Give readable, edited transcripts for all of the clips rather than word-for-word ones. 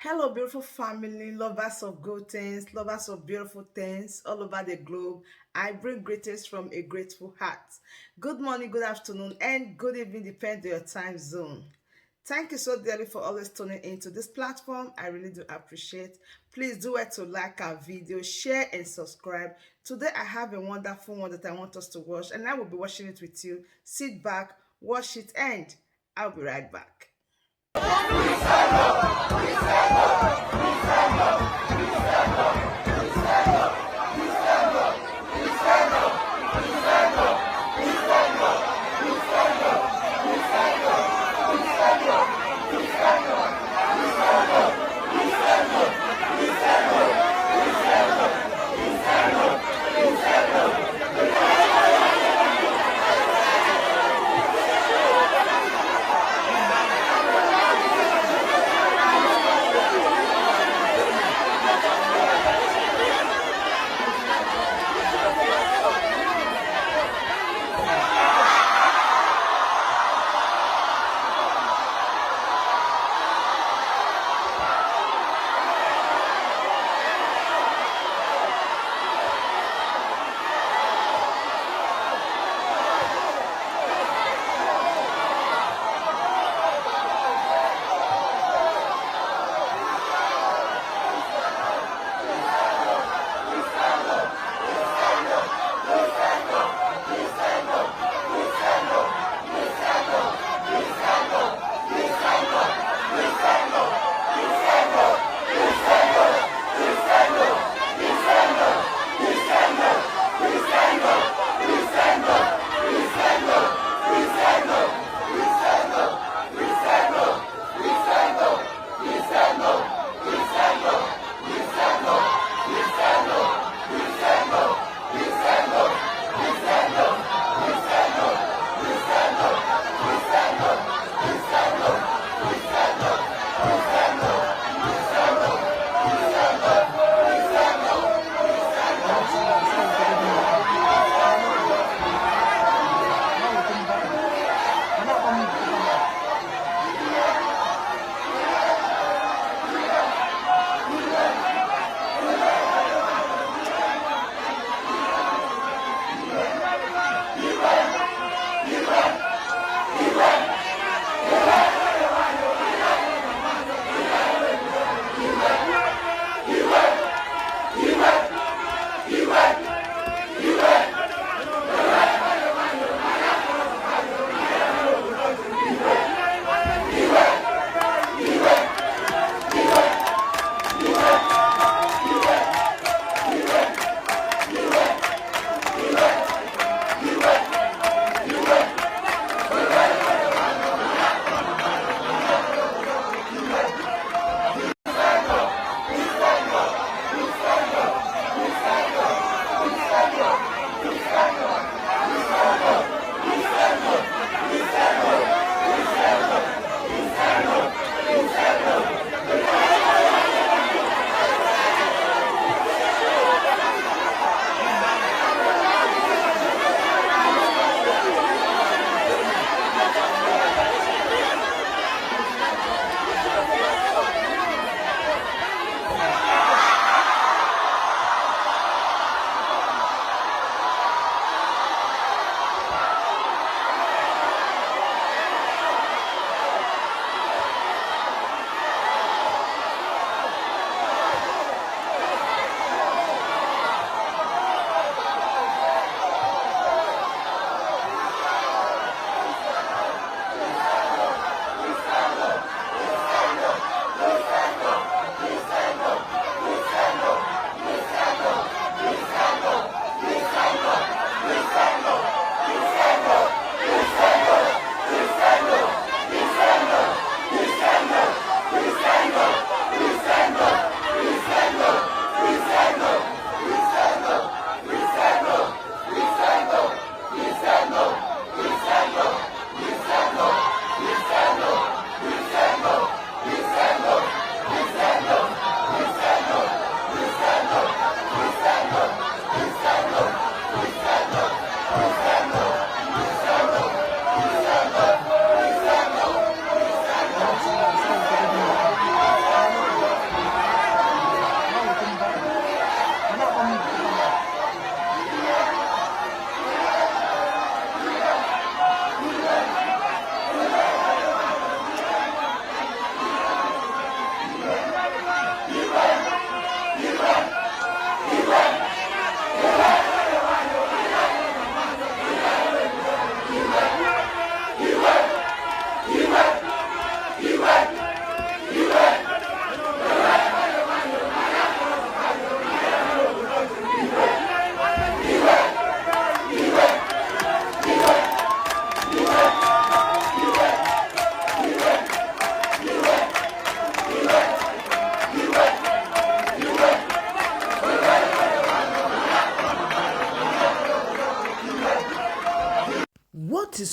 Hello, beautiful family, lovers of good things, lovers of beautiful things all over the globe. I bring greetings from a grateful heart. Good morning, good afternoon, and good evening, depending on your time zone. Thank you so dearly for always tuning into this platform. I really do appreciate. Please do it to like our video, share, and subscribe. Today, I have a wonderful one that I want us to watch, and I will be watching it with you. Sit back, watch it, and I'll be right back.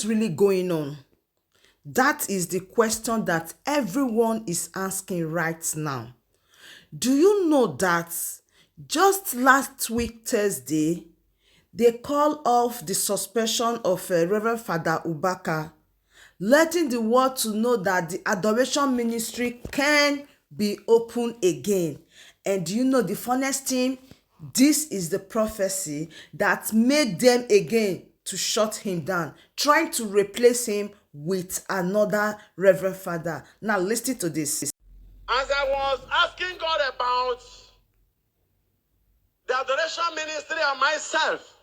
is really going on? That is the question that everyone is asking right now. Do you know that just last week, Thursday, they called off the suspension of Reverend Father Mbaka, letting the world to know that the Adoration ministry can be open again. And do you know the funniest thing? This is the prophecy that made them again to shut him down, trying to replace him with another Reverend Father. Now listen to this. As I was asking God about the Adoration ministry and myself,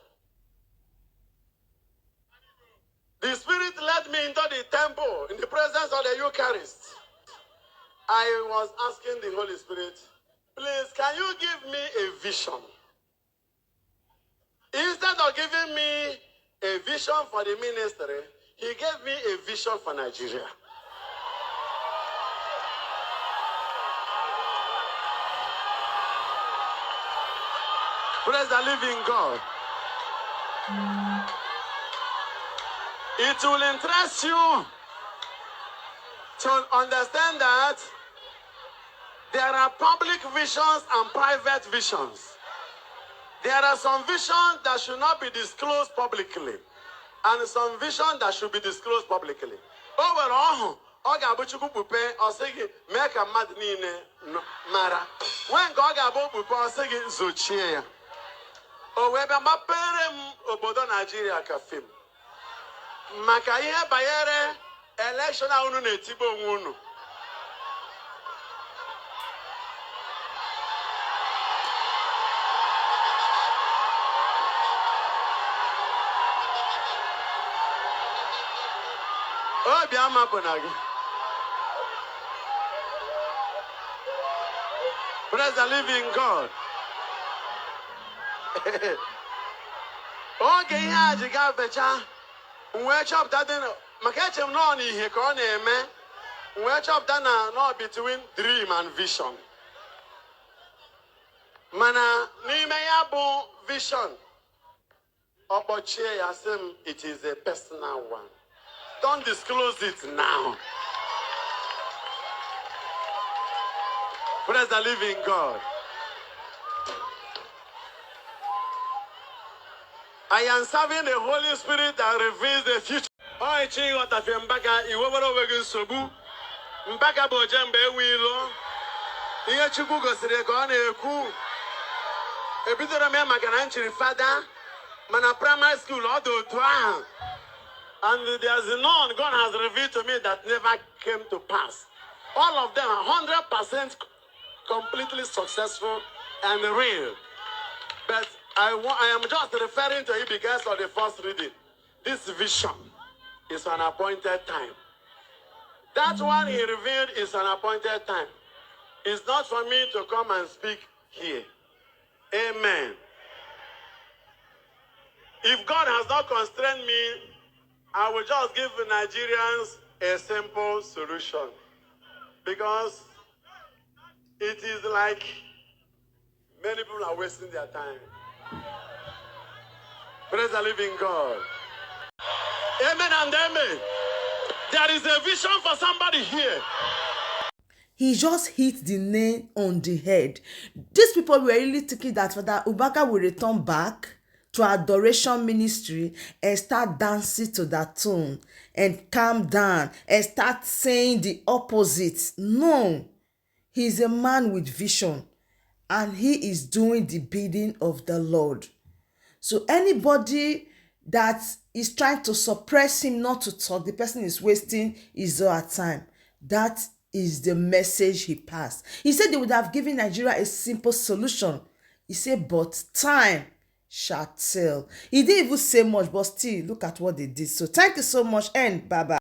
the Spirit led me into the temple in the presence of the Eucharist. I was asking the Holy Spirit, please, can you give me a vision? Instead of giving me a vision for the ministry, he gave me a vision for Nigeria. Praise the living God. It will interest you to understand that there are public visions and private visions. There are some visions that should not be disclosed publicly, and some visions that should be disclosed publicly. Overall, Ogabuchuku Pupe or Sigi make a mad nine Mara. When Gogabu Pupe or Sigi Zuchia. O webe mapere obodo Nigeria kafim. Maka ihe bayere election a unu na-etibo onwe unu. Obi ama bụ na gị. Praise the living God. Oge ihe a ji gafecha, wee chọpụta dị maka eche m nọ n'ihe ka ọ na-eme, wee chọpụta na nọ between dream and vision. Mana n'ime ya bụ vision, ọkpọchie ya sị m, it is a personal one. Don't disclose it now. Praise the living God. I am serving the Holy Spirit that reveals the future. Oh, chi got a Mbaka, you over again Sobu. Mbaka Bojambe Wilo. Here Chugu Siregone Ku. A bit of a man, Magananchi father, Mana primary school, all the Tuan. And there's none God has revealed to me that never came to pass. All of them are 100% completely successful and real. But I am just referring to it because of the first reading. This vision is an appointed time. That one he revealed is an appointed time. It's not for me to come and speak here. Amen. If God has not constrained me, I will just give the Nigerians a simple solution. Because it is like many people are wasting their time. Praise the living God. Amen and amen. There is a vision for somebody here. He just hit the nail on the head. These people were really thinking that Father Mbaka will return back to Adoration ministry and start dancing to that tune and calm down and start saying the opposite. No, he's a man with vision and he is doing the bidding of the Lord. So anybody that is trying to suppress him not to talk, the person is wasting his or her time. That is the message he passed. He said they would have given Nigeria a simple solution. He said, but time shall tell. He didn't even say much, but still, look at what they did. So thank you so much and bye-bye.